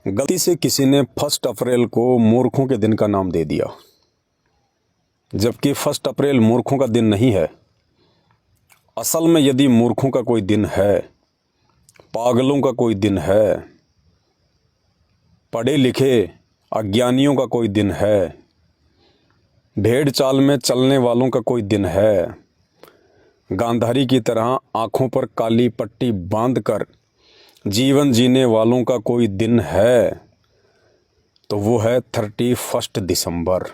गलती से किसी ने 1 अप्रैल को मूर्खों के दिन का नाम दे दिया, जबकि 1 अप्रैल मूर्खों का दिन नहीं है। असल में यदि मूर्खों का कोई दिन है, पागलों का कोई दिन है, पढ़े लिखे अज्ञानियों का कोई दिन है, भेड़ चाल में चलने वालों का कोई दिन है, गांधारी की तरह आँखों पर काली पट्टी बांधकर जीवन जीने वालों का कोई दिन है, तो वो है 31 दिसंबर।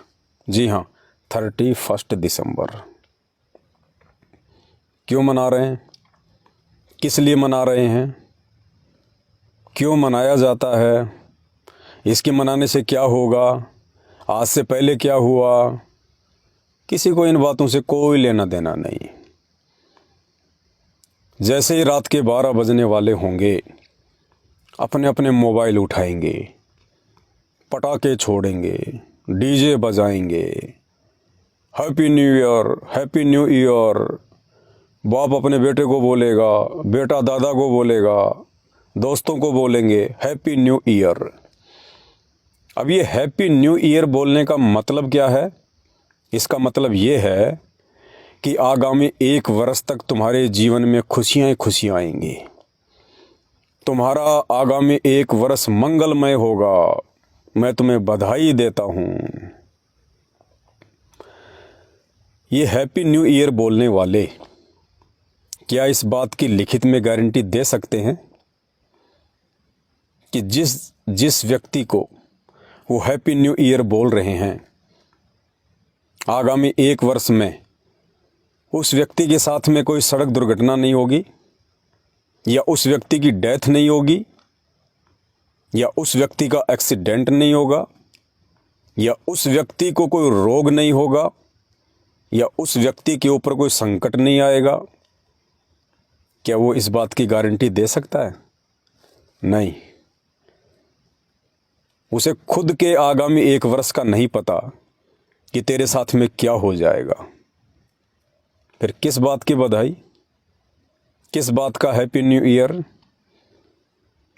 जी हाँ, 31 दिसंबर। क्यों मना रहे हैं? किस लिए मना रहे हैं? क्यों मनाया जाता है? इसके मनाने से क्या होगा? आज से पहले क्या हुआ? किसी को इन बातों से कोई लेना देना नहीं। जैसे ही रात के 12 बजने वाले होंगे, अपने अपने मोबाइल उठाएंगे, पटाखे छोड़ेंगे, डीजे बजाएंगे, happy new year, happy new year. बाप अपने बेटे को बोलेगा, बेटा दादा को बोलेगा, दोस्तों को बोलेंगे हैप्पी न्यू ईयर। अब ये हैप्पी न्यू ईयर बोलने का मतलब क्या है? इसका मतलब ये है कि आगामी 1 वर्ष तक तुम्हारे जीवन में खुशियाँ ही खुशियाँ आएंगी। तुम्हारा आगामी 1 वर्ष मंगलमय होगा। मैं तुम्हें बधाई देता हूँ। ये हैप्पी न्यू ईयर बोलने वाले क्या इस बात की लिखित में गारंटी दे सकते हैं कि जिस व्यक्ति को वो हैप्पी न्यू ईयर बोल रहे हैं, आगामी 1 वर्ष में उस व्यक्ति के साथ में कोई सड़क दुर्घटना नहीं होगी, या उस व्यक्ति की डेथ नहीं होगी, या उस व्यक्ति का एक्सीडेंट नहीं होगा, या उस व्यक्ति को कोई रोग नहीं होगा, या उस व्यक्ति के ऊपर कोई संकट नहीं आएगा? क्या वो इस बात की गारंटी दे सकता है? नहीं। उसे खुद के आगामी 1 वर्ष का नहीं पता कि तेरे साथ में क्या हो जाएगा। फिर किस बात की बधाई, किस बात का हैप्पी न्यू ईयर?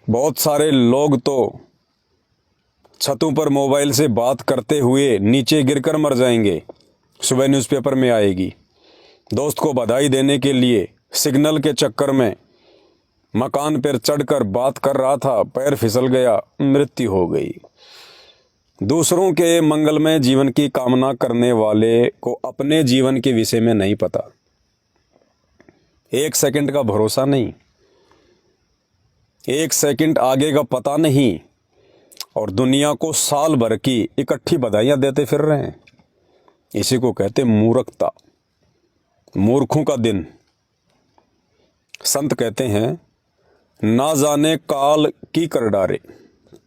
बहुत सारे लोग तो छतों पर मोबाइल से बात करते हुए नीचे गिरकर मर जाएंगे, सुबह न्यूज़पेपर में आएगी। दोस्त को बधाई देने के लिए सिग्नल के चक्कर में मकान पर चढ़कर बात कर रहा था, पैर फिसल गया, मृत्यु हो गई। दूसरों के मंगलमय जीवन की कामना करने वाले को अपने जीवन के विषय में नहीं पता, 1 सेकंड का भरोसा नहीं, 1 सेकंड आगे का पता नहीं, और दुनिया को साल भर की इकट्ठी बधाइयां देते फिर रहे हैं। इसी को कहते मूर्खता, मूर्खों का दिन। संत कहते हैं, ना जाने काल की कर डारे,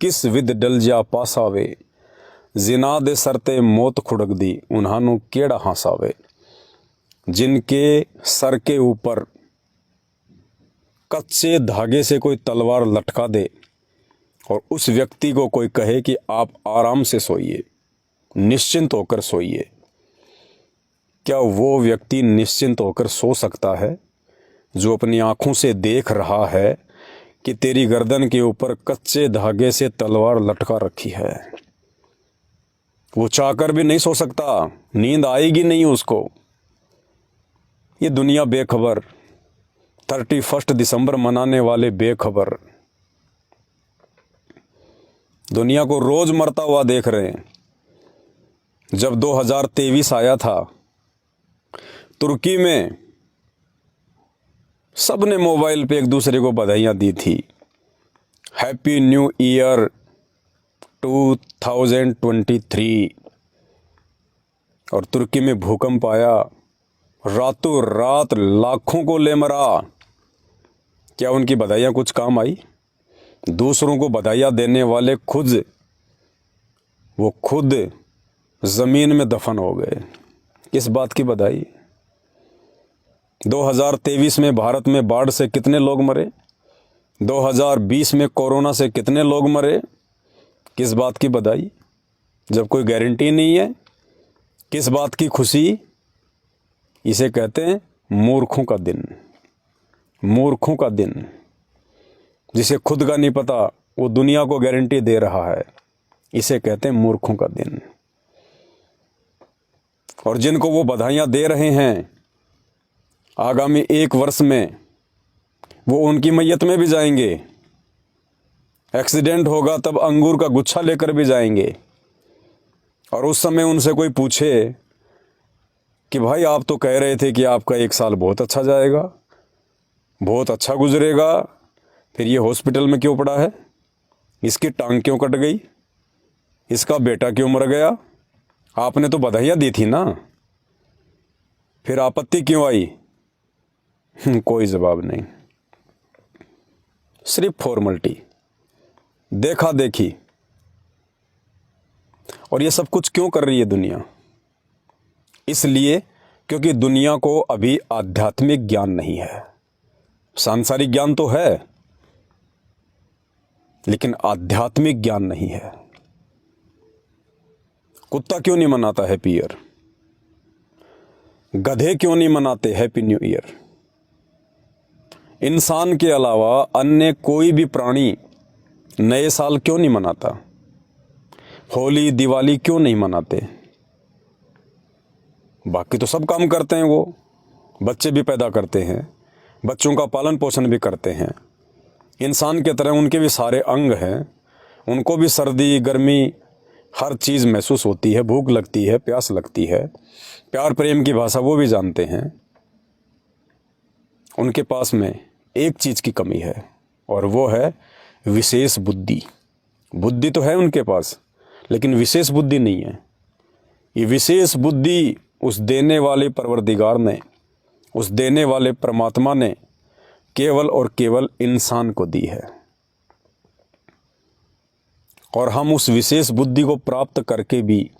किस विद डल जा पासावे, जिना दे सरते मौत खुड़क दी, उन्हानु केड़ा हासावे। जिनके सर के ऊपर कच्चे धागे से कोई तलवार लटका दे और उस व्यक्ति को कोई कहे कि आप आराम से सोइए, निश्चिंत होकर सोइए, क्या वो व्यक्ति निश्चिंत होकर सो सकता है जो अपनी आंखों से देख रहा है कि तेरी गर्दन के ऊपर कच्चे धागे से तलवार लटका रखी है? वो चाहकर भी नहीं सो सकता, नींद आएगी नहीं उसको। ये दुनिया बेखबर, 31 दिसंबर मनाने वाले बेखबर दुनिया को रोज मरता हुआ देख रहे हैं। जब 2023 आया था, तुर्की में सबने मोबाइल पे एक दूसरे को बधाइयाँ दी थी, हैप्पी न्यू ईयर 2023। और तुर्की में भूकंप आया, रातों रात लाखों को ले मरा। क्या उनकी बधाइयाँ कुछ काम आई? दूसरों को बधाइयाँ देने वाले खुद ज़मीन में दफन हो गए। किस बात की बधाई? 2023 में भारत में बाढ़ से कितने लोग मरे? 2020 में कोरोना से कितने लोग मरे? किस बात की बधाई जब कोई गारंटी नहीं है? किस बात की खुशी? इसे कहते हैं मूर्खों का दिन। मूर्खों का दिन, जिसे खुद का नहीं पता वो दुनिया को गारंटी दे रहा है। इसे कहते हैं मूर्खों का दिन। और जिनको वो बधाइयां दे रहे हैं, आगामी 1 वर्ष में वो उनकी मैयत में भी जाएंगे। एक्सीडेंट होगा तब अंगूर का गुच्छा लेकर भी जाएंगे। और उस समय उनसे कोई पूछे कि भाई आप तो कह रहे थे कि आपका 1 साल बहुत अच्छा जाएगा, बहुत अच्छा गुजरेगा, फिर ये हॉस्पिटल में क्यों पड़ा है? इसकी टांग क्यों कट गई? इसका बेटा क्यों मर गया? आपने तो बधाइयाँ दी थी ना, फिर आपत्ति क्यों आई? कोई जवाब नहीं, सिर्फ फॉर्मलिटी, देखा देखी। और ये सब कुछ क्यों कर रही है दुनिया? इसलिए क्योंकि दुनिया को अभी आध्यात्मिक ज्ञान नहीं है। सांसारिक ज्ञान तो है, लेकिन आध्यात्मिक ज्ञान नहीं है। कुत्ता क्यों नहीं मनाता हैप्पी ईयर? गधे क्यों नहीं मनाते हैप्पी न्यू ईयर? इंसान के अलावा अन्य कोई भी प्राणी नए साल क्यों नहीं मनाता? होली दिवाली क्यों नहीं मनाते? बाकी तो सब काम करते हैं, वो बच्चे भी पैदा करते हैं, बच्चों का पालन पोषण भी करते हैं। इंसान के तरह उनके भी सारे अंग हैं, उनको भी सर्दी गर्मी हर चीज़ महसूस होती है, भूख लगती है, प्यास लगती है, प्यार प्रेम की भाषा वो भी जानते हैं। उनके पास में एक चीज़ की कमी है, और वो है विशेष बुद्धि। बुद्धि तो है उनके पास, लेकिन विशेष बुद्धि नहीं है। ये विशेष बुद्धि उस देने वाले परवरदिगार ने, उस देने वाले परमात्मा ने केवल और केवल इंसान को दी है। और हम उस विशेष बुद्धि को प्राप्त करके भी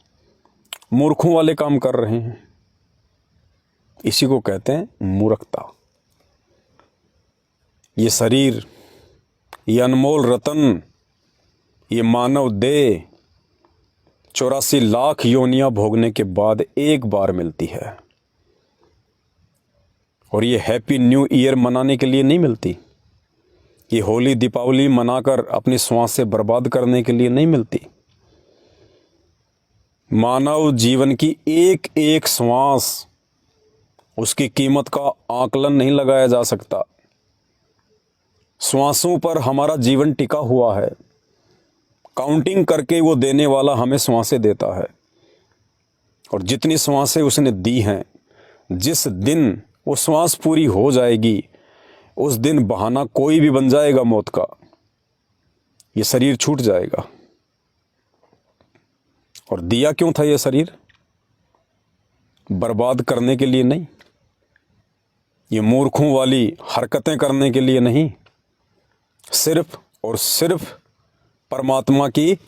मूर्खों वाले काम कर रहे हैं। इसी को कहते हैं मूर्खता। ये शरीर, ये अनमोल रतन, ये मानव देह 84 लाख योनियां भोगने के बाद एक बार मिलती है। और ये हैप्पी न्यू ईयर मनाने के लिए नहीं मिलती। ये होली दीपावली मनाकर अपनी श्वास से बर्बाद करने के लिए नहीं मिलती। मानव जीवन की एक एक श्वास, उसकी कीमत का आकलन नहीं लगाया जा सकता। श्वासों पर हमारा जीवन टिका हुआ है। काउंटिंग करके वो देने वाला हमें श्वासें देता है। और जितनी श्वासें उसने दी हैं, जिस दिन वो श्वास पूरी हो जाएगी, उस दिन बहाना कोई भी बन जाएगा मौत का। ये शरीर छूट जाएगा। और दिया क्यों था ये शरीर? बर्बाद करने के लिए नहीं, ये मूर्खों वाली हरकतें करने के लिए नहीं, सिर्फ और सिर्फ परमात्मा की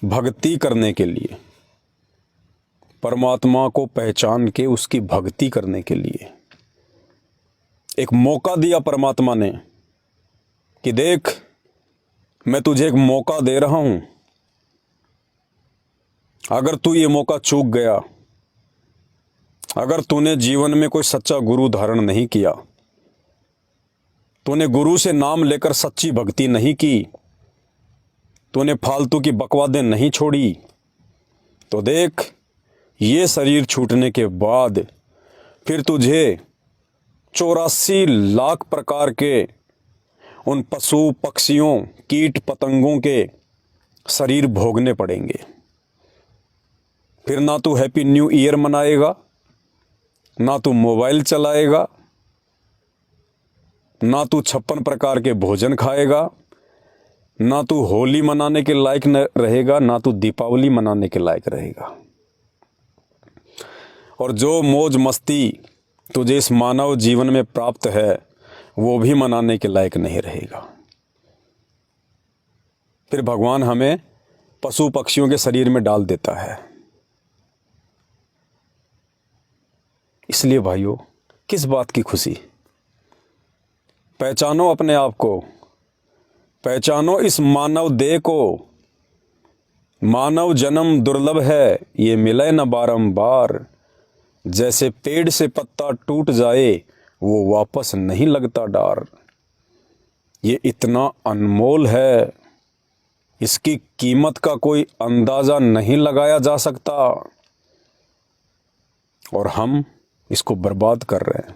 भक्ति करने के लिए, परमात्मा को पहचान के उसकी भक्ति करने के लिए। एक मौका दिया परमात्मा ने कि देख, मैं तुझे एक मौका दे रहा हूं। अगर तू ये मौका चूक गया, अगर तूने जीवन में कोई सच्चा गुरु धारण नहीं किया, तूने गुरु से नाम लेकर सच्ची भक्ति नहीं की, तूने फालतू की बकवादें नहीं छोड़ी, तो देख, ये शरीर छूटने के बाद फिर तुझे 84 लाख प्रकार के उन पशु पक्षियों कीट पतंगों के शरीर भोगने पड़ेंगे। फिर ना तू हैप्पी न्यू ईयर मनाएगा, ना तू मोबाइल चलाएगा, ना तू 56 प्रकार के भोजन खाएगा, ना तू होली मनाने के लायक न रहेगा, ना तू दीपावली मनाने के लायक रहेगा। और जो मौज मस्ती तुझे इस मानव जीवन में प्राप्त है, वो भी मनाने के लायक नहीं रहेगा। फिर भगवान हमें पशु पक्षियों के शरीर में डाल देता है। इसलिए भाइयों, किस बात की खुशी? पहचानो अपने आप को, पहचानो इस मानव देह को। मानव जन्म दुर्लभ है, ये मिले न बारंबार। जैसे पेड़ से पत्ता टूट जाए, वो वापस नहीं लगता डार। ये इतना अनमोल है, इसकी कीमत का कोई अंदाज़ा नहीं लगाया जा सकता और हम इसको बर्बाद कर रहे हैं।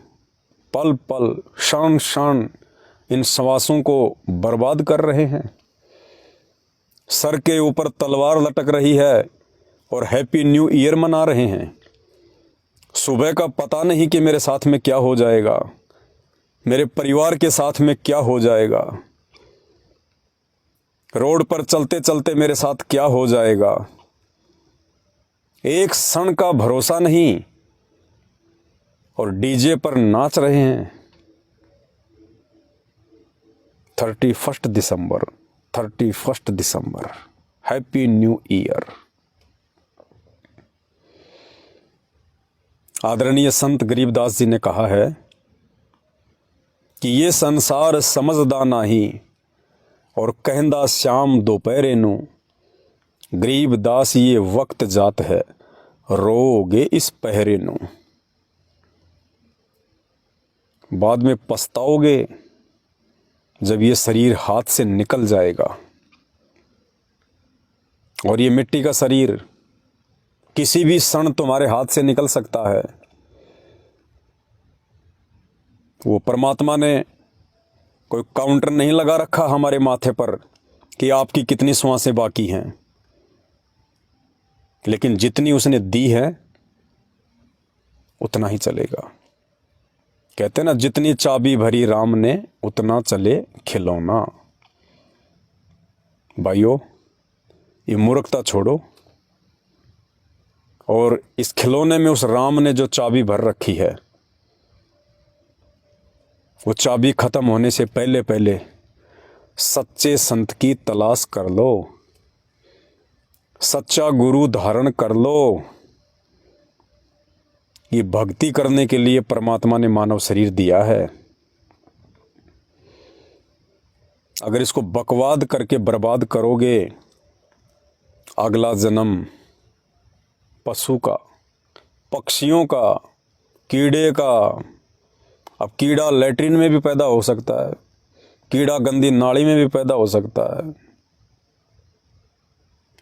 पल पल क्षण क्षण इन श्वासों को बर्बाद कर रहे हैं। सर के ऊपर तलवार लटक रही है और हैप्पी न्यू ईयर मना रहे हैं। सुबह का पता नहीं कि मेरे साथ में क्या हो जाएगा, मेरे परिवार के साथ में क्या हो जाएगा, रोड पर चलते चलते मेरे साथ क्या हो जाएगा। एक क्षण का भरोसा नहीं और डीजे पर नाच रहे हैं। 31 दिसंबर, हैप्पी न्यू ईयर। आदरणीय संत गरीबदास जी ने कहा है कि ये संसार समझदा नाही और कहंदा श्याम दोपहरे नू, गरीबदास ये वक्त जात है रोगे इस पहरे नू। बाद में पछताओगे जब ये शरीर हाथ से निकल जाएगा। और ये मिट्टी का शरीर किसी भी क्षण तुम्हारे हाथ से निकल सकता है। वो परमात्मा ने कोई काउंटर नहीं लगा रखा हमारे माथे पर कि आपकी कितनी श्वासें बाकी हैं, लेकिन जितनी उसने दी है उतना ही चलेगा। कहते ना, जितनी चाबी भरी राम ने उतना चले खिलौना। भाइयों, ये मूर्खता छोड़ो और इस खिलौने में उस राम ने जो चाबी भर रखी है, वो चाबी खत्म होने से पहले पहले सच्चे संत की तलाश कर लो, सच्चा गुरु धारण कर लो। ये भक्ति करने के लिए परमात्मा ने मानव शरीर दिया है। अगर इसको बकवाद करके बर्बाद करोगे, अगला जन्म पशु का, पक्षियों का, कीड़े का। अब कीड़ा लैट्रिन में भी पैदा हो सकता है, कीड़ा गंदी नाली में भी पैदा हो सकता है।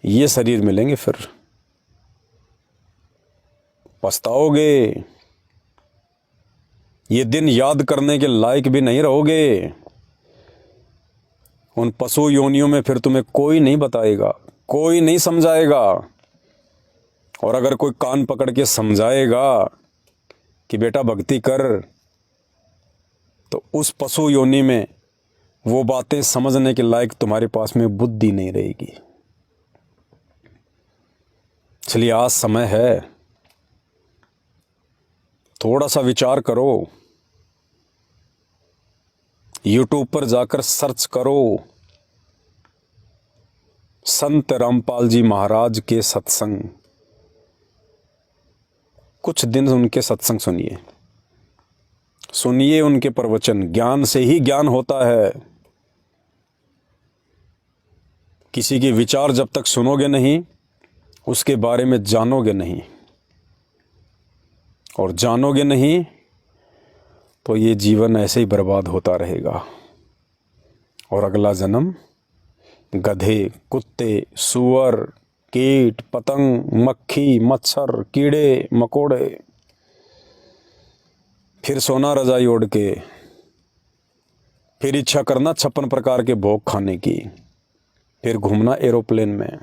ये शरीर मिलेंगे फिर पछताओगे। ये दिन याद करने के लायक भी नहीं रहोगे। उन पशु योनियों में फिर तुम्हें कोई नहीं बताएगा, कोई नहीं समझाएगा। और अगर कोई कान पकड़ के समझाएगा कि बेटा भक्ति कर, तो उस पशु योनि में वो बातें समझने के लायक तुम्हारे पास में बुद्धि नहीं रहेगी। इसलिए आज समय है, थोड़ा सा विचार करो। यूट्यूब पर जाकर सर्च करो, संत रामपाल जी महाराज के सत्संग। कुछ दिन उनके सत्संग सुनिए उनके प्रवचन। ज्ञान से ही ज्ञान होता है। किसी के विचार जब तक सुनोगे नहीं, उसके बारे में जानोगे नहीं, और जानोगे नहीं तो ये जीवन ऐसे ही बर्बाद होता रहेगा। और अगला जन्म गधे, कुत्ते, सूअर, कीट, पतंग, मक्खी, मच्छर, कीड़े मकोड़े, फिर सोना रजाई ओढ़ के, फिर इच्छा करना 56 प्रकार के भोग खाने की, फिर घूमना एरोप्लेन में,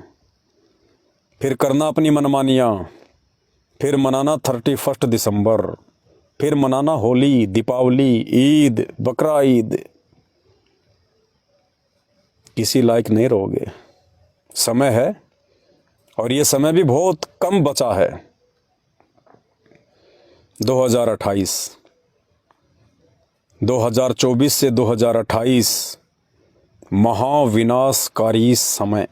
फिर करना अपनी मनमानियाँ, फिर मनाना 31 दिसंबर, फिर मनाना होली, दीपावली, ईद, बकरा ईद। किसी लायक नहीं रहोगे। समय है और ये समय भी बहुत कम बचा है। 2024 से 2028 महाविनाशकारी समय।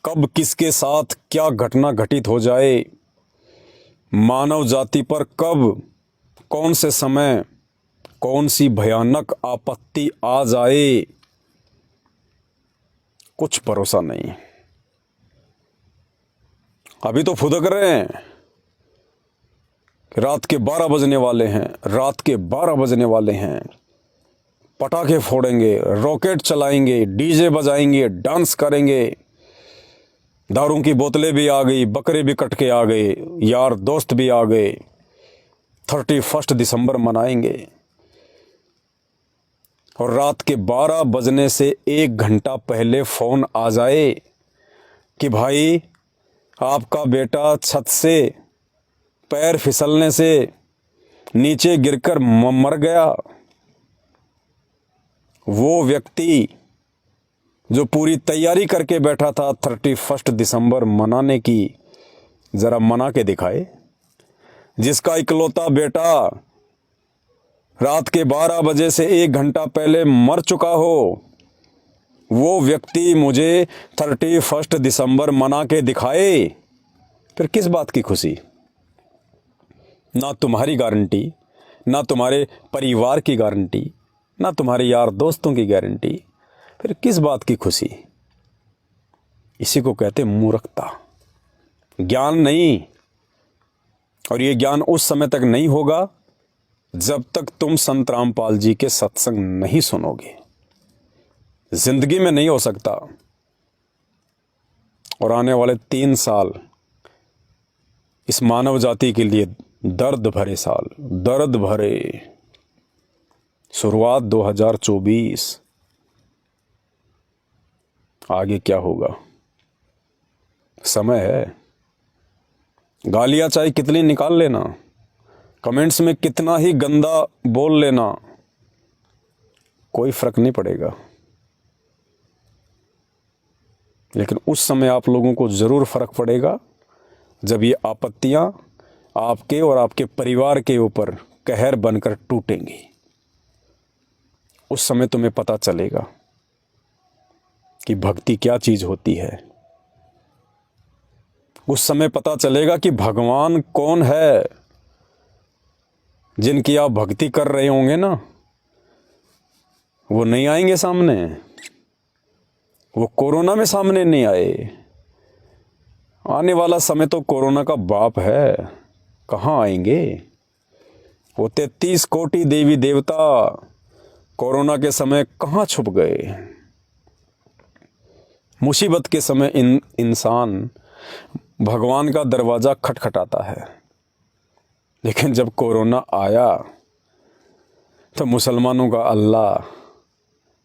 कब किसके साथ क्या घटना घटित हो जाए, मानव जाति पर कब कौन से समय कौन सी भयानक आपत्ति आ जाए, कुछ भरोसा नहीं। अभी तो फुदक रहे हैं, रात के 12 बजने वाले हैं, रात के 12 बजने वाले हैं। पटाखे फोड़ेंगे, रॉकेट चलाएंगे, डीजे बजाएंगे, डांस करेंगे। दारू की बोतलें भी आ गई, बकरे भी कट के आ गए, यार दोस्त भी आ गए। 31 दिसंबर मनाएंगे और रात के 12 बजने से 1 घंटा पहले फ़ोन आ जाए कि भाई आपका बेटा छत से पैर फिसलने से नीचे गिरकर मर गया। वो व्यक्ति जो पूरी तैयारी करके बैठा था 31 दिसंबर मनाने की, ज़रा मना के दिखाए। जिसका इकलौता बेटा रात के 12 बजे से 1 घंटा पहले मर चुका हो, वो व्यक्ति मुझे 31 दिसंबर मना के दिखाए। फिर किस बात की खुशी? ना तुम्हारी गारंटी, ना तुम्हारे परिवार की गारंटी, ना तुम्हारे यार दोस्तों की गारंटी। फिर किस बात की खुशी? इसी को कहते मूर्खता, ज्ञान नहीं। और ये ज्ञान उस समय तक नहीं होगा जब तक तुम संत रामपाल जी के सत्संग नहीं सुनोगे। जिंदगी में नहीं हो सकता। और आने वाले 3 साल इस मानव जाति के लिए दर्द भरे साल, दर्द भरे। शुरुआत 2024, आगे क्या होगा? समय है। गालियां चाहे कितनी निकाल लेना, कमेंट्स में कितना ही गंदा बोल लेना, कोई फर्क नहीं पड़ेगा। लेकिन उस समय आप लोगों को जरूर फर्क पड़ेगा जब ये आपत्तियां आपके और आपके परिवार के ऊपर कहर बनकर टूटेंगी। उस समय तुम्हें पता चलेगा कि भक्ति क्या चीज होती है। उस समय पता चलेगा कि भगवान कौन है। जिनकी आप भक्ति कर रहे होंगे ना, वो नहीं आएंगे सामने। वो कोरोना में सामने नहीं आए। आने वाला समय तो कोरोना का बाप है, कहाँ आएंगे? वो 33 कोटि देवी देवता कोरोना के समय कहाँ छुप गए? मुसीबत के समय इंसान भगवान का दरवाजा खटखटाता है। लेकिन जब कोरोना आया तो मुसलमानों का अल्लाह,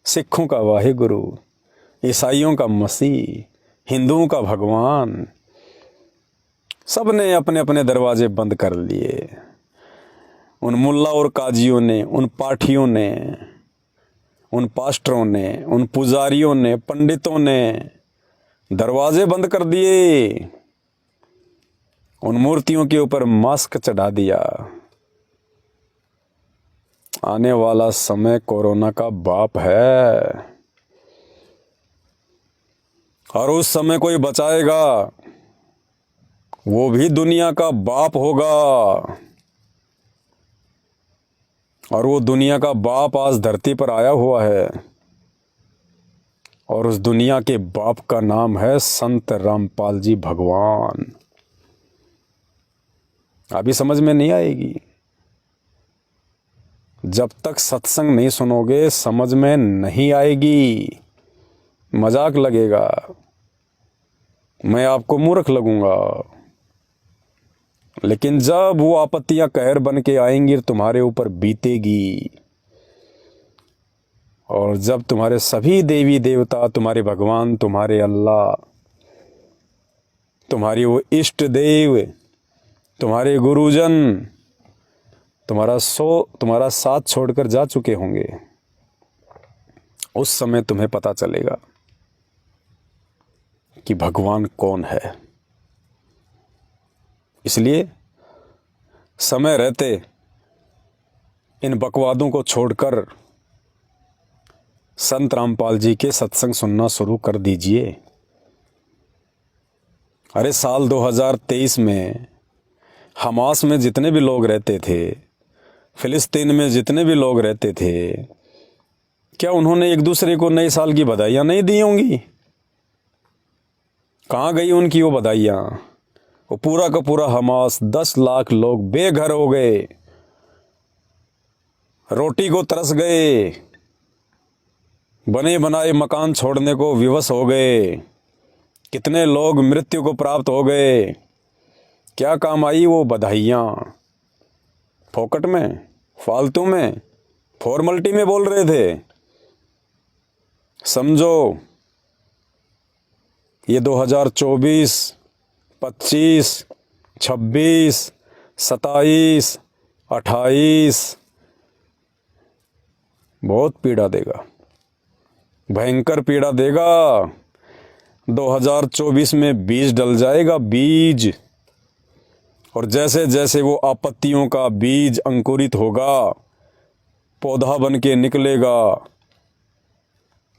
सिखों का वाहिगुरु, ईसाइयों का मसीह, हिंदुओं का भगवान, सब ने अपने अपने दरवाजे बंद कर लिए। उन मुल्ला और काजियों ने, उन पाठियों ने, उन पास्टरों ने, उन पुजारियों ने, पंडितों ने दरवाजे बंद कर दिए। उन मूर्तियों के ऊपर मास्क चढ़ा दिया। आने वाला समय कोरोना का बाप है और उस समय कोई बचाएगा, वो भी दुनिया का बाप होगा। और वो दुनिया का बाप आज धरती पर आया हुआ है और उस दुनिया के बाप का नाम है संत रामपाल जी भगवान। अभी समझ में नहीं आएगी। जब तक सत्संग नहीं सुनोगे समझ में नहीं आएगी। मजाक लगेगा, मैं आपको मूर्ख लगूंगा। लेकिन जब वो आपत्तियां कहर बन के आएंगी तुम्हारे ऊपर बीतेगी, और जब तुम्हारे सभी देवी देवता, तुम्हारे भगवान, तुम्हारे अल्लाह, तुम्हारी वो इष्ट देव, तुम्हारे गुरुजन तुम्हारा साथ छोड़कर जा चुके होंगे, उस समय तुम्हें पता चलेगा कि भगवान कौन है। इसलिए समय रहते इन बकवादों को छोड़कर संत रामपाल जी के सत्संग सुनना शुरू कर दीजिए। अरे साल 2023 में हमास में जितने भी लोग रहते थे, फिलिस्तीन में जितने भी लोग रहते थे, क्या उन्होंने एक दूसरे को नए साल की बधाइयाँ नहीं दी होंगी? कहाँ गई उनकी वो बधाइयाँ? वो पूरा का पूरा हमास 10 लाख लोग बेघर हो गए, रोटी को तरस गए, बने बनाए मकान छोड़ने को विवश हो गए। कितने लोग मृत्यु को प्राप्त हो गए। क्या काम आई वो बधाइयाँ? फोकट में, फालतू में, फॉर्मलिटी में बोल रहे थे। समझो, ये 2024, 25, 26, 27, 28 बहुत पीड़ा देगा, भयंकर पीड़ा देगा। 2024 में बीज डल जाएगा, बीज। और जैसे जैसे वो आपत्तियों का बीज अंकुरित होगा, पौधा बन के निकलेगा,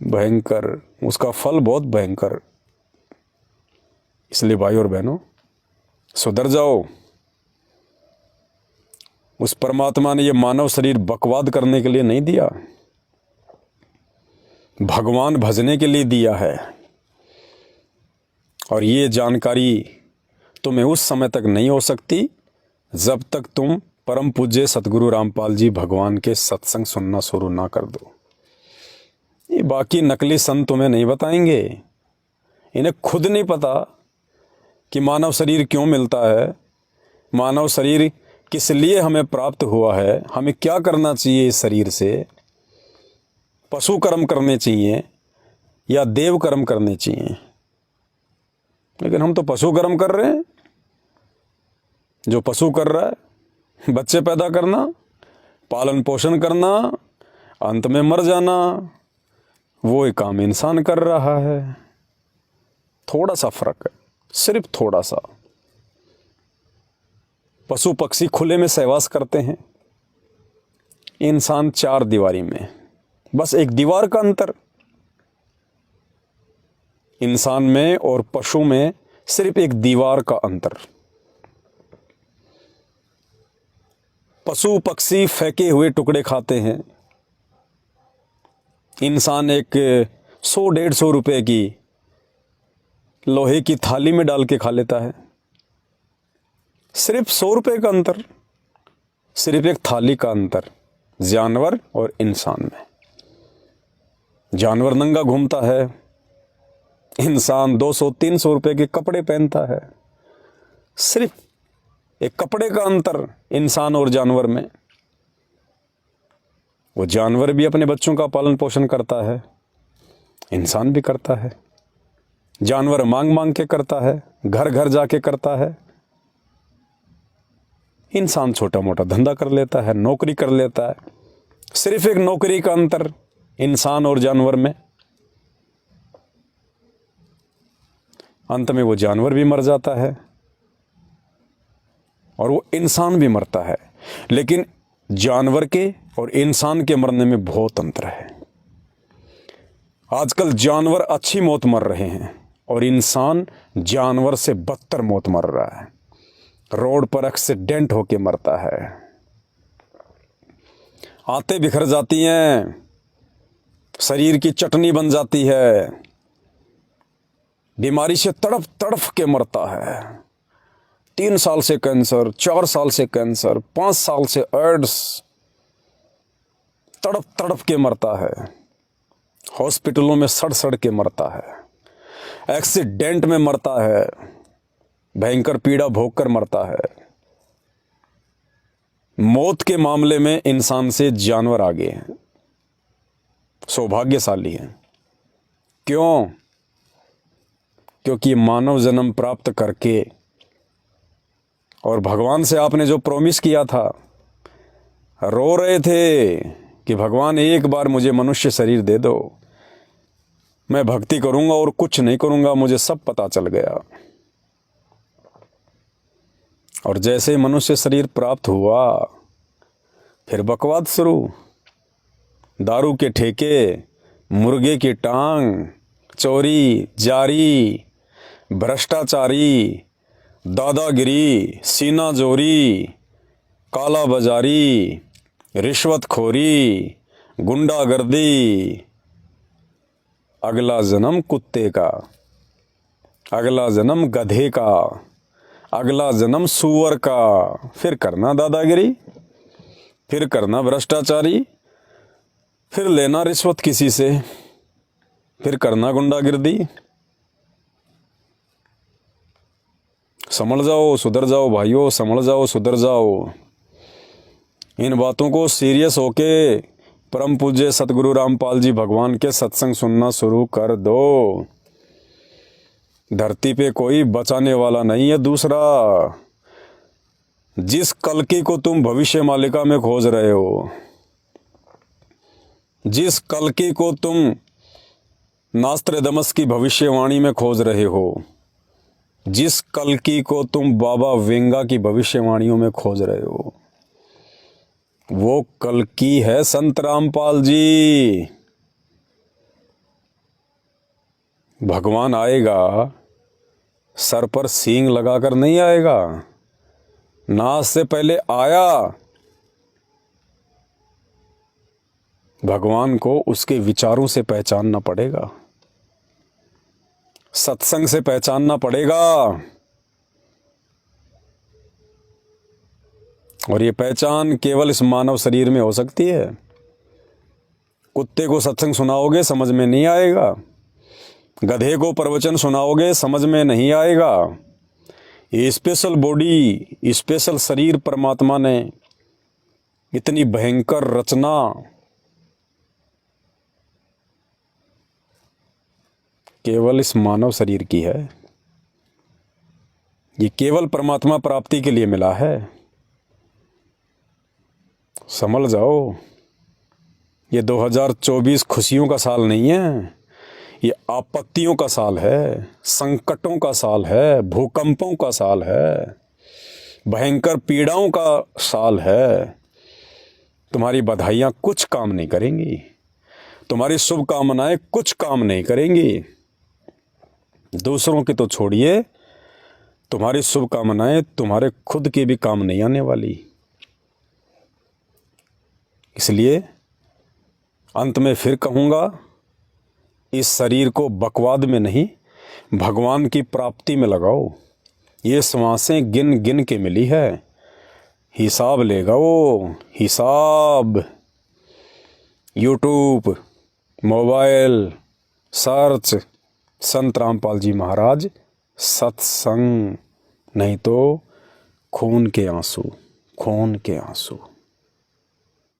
भयंकर, उसका फल बहुत भयंकर। इसलिए भाई और बहनों, सुधर जाओ। उस परमात्मा ने ये मानव शरीर बकवाद करने के लिए नहीं दिया, भगवान भजने के लिए दिया है। और ये जानकारी तुम्हें उस समय तक नहीं हो सकती जब तक तुम परम पूज्य सतगुरु रामपाल जी भगवान के सत्संग सुनना शुरू ना कर दो। ये बाकी नकली संत तुम्हें नहीं बताएंगे। इन्हें खुद नहीं पता कि मानव शरीर क्यों मिलता है, मानव शरीर किस लिए हमें प्राप्त हुआ है, हमें क्या करना चाहिए इस शरीर से। पशु कर्म करने चाहिए या देव कर्म करने चाहिए। लेकिन हम तो पशु कर्म कर रहे हैं। जो पशु कर रहा है, बच्चे पैदा करना, पालन पोषण करना, अंत में मर जाना, वो एक काम इंसान कर रहा है। थोड़ा सा फर्क है, सिर्फ थोड़ा सा। पशु पक्षी खुले में सहवास करते हैं, इंसान चार दीवारी में। बस एक दीवार का अंतर। इंसान में और पशु में सिर्फ एक दीवार का अंतर। पशु पक्षी फेंके हुए टुकड़े खाते हैं, इंसान एक 100-150 रुपए की लोहे की थाली में डाल के खा लेता है। सिर्फ 100 रुपए का अंतर, सिर्फ एक थाली का अंतर जानवर और इंसान में। जानवर नंगा घूमता है, इंसान 200-300 रुपए के कपड़े पहनता है। सिर्फ एक कपड़े का अंतर इंसान और जानवर में। वो जानवर भी अपने बच्चों का पालन पोषण करता है, इंसान भी करता है। जानवर मांग मांग के करता है, घर घर जाके करता है। इंसान छोटा मोटा धंधा कर लेता है, नौकरी कर लेता है। सिर्फ एक नौकरी का अंतर इंसान और जानवर में। अंत में वो जानवर भी मर जाता है और वो इंसान भी मरता है। लेकिन जानवर के और इंसान के मरने में बहुत अंतर है। आजकल जानवर अच्छी मौत मर रहे हैं और इंसान जानवर से बदतर मौत मर रहा है। रोड पर एक्सीडेंट होके मरता है, आंतें बिखर जाती हैं, शरीर की चटनी बन जाती है, बीमारी से तड़प तड़प के मरता है। 3 साल से कैंसर, 4 साल से कैंसर, 5 साल से एड्स, तड़प तड़प के मरता है। हॉस्पिटलों में सड़ सड़ के मरता है, एक्सीडेंट में मरता है, भयंकर पीड़ा भोग कर मरता है। मौत के मामले में इंसान से जानवर आगे हैं, सौभाग्यशाली हैं। क्यों? क्योंकि मानव जन्म प्राप्त करके और भगवान से आपने जो प्रॉमिस किया था, रो रहे थे कि भगवान एक बार मुझे मनुष्य शरीर दे दो, मैं भक्ति करूंगा और कुछ नहीं करूंगा, मुझे सब पता चल गया। और जैसे ही मनुष्य शरीर प्राप्त हुआ, फिर बकवाद शुरू। दारू के ठेके, मुर्गे की टांग, चोरी जारी, भ्रष्टाचारी, दादागिरी, सीना जोरी, काला बाजारी, रिश्वतखोरी, गुंडागर्दी। अगला जन्म कुत्ते का, अगला जन्म गधे का, अगला जन्म सूअर का। फिर करना दादागिरी, फिर करना भ्रष्टाचारी, फिर लेना रिश्वत किसी से, फिर करना गुंडागिर्दी। समझ जाओ, सुधर जाओ भाइयों, समझ जाओ, सुधर जाओ। इन बातों को सीरियस होके परम पूज्य सतगुरु रामपाल जी भगवान के सत्संग सुनना शुरू कर दो। धरती पे कोई बचाने वाला नहीं है दूसरा। जिस कल्कि को तुम भविष्य मालिका में खोज रहे हो, जिस कल्कि को तुम नास्त्रदमस की भविष्यवाणी में खोज रहे हो, जिस कल्कि को तुम बाबा वेंगा की भविष्यवाणियों में खोज रहे हो, वो कल्कि है संत रामपाल जी। भगवान आएगा, सर पर सींग लगाकर नहीं आएगा, नाश से पहले आया। भगवान को उसके विचारों से पहचानना पड़ेगा, सत्संग से पहचानना पड़ेगा। और ये पहचान केवल इस मानव शरीर में हो सकती है। कुत्ते को सत्संग सुनाओगे समझ में नहीं आएगा, गधे को प्रवचन सुनाओगे समझ में नहीं आएगा। ये स्पेशल बॉडी, स्पेशल शरीर परमात्मा ने इतनी भयंकर रचना केवल इस मानव शरीर की है। ये केवल परमात्मा प्राप्ति के लिए मिला है। समझ जाओ, ये 2024 खुशियों का साल नहीं है, ये आपत्तियों का साल है, संकटों का साल है, भूकंपों का साल है, भयंकर पीड़ाओं का साल है। तुम्हारी बधाइयाँ कुछ काम नहीं करेंगी, तुम्हारी शुभकामनाएं कुछ काम नहीं करेंगी। दूसरों की तो छोड़िए, तुम्हारी शुभकामनाएं तुम्हारे खुद की भी काम नहीं आने वाली। इसलिए अंत में फिर कहूँगा, इस शरीर को बकवाद में नहीं, भगवान की प्राप्ति में लगाओ। ये श्वासें गिन गिन के मिली है, हिसाब लेगा वो, हिसाब। यूट्यूब, मोबाइल, सर्च, संत रामपाल जी महाराज सत्संग, नहीं तो खून के आंसू, खून के आंसू।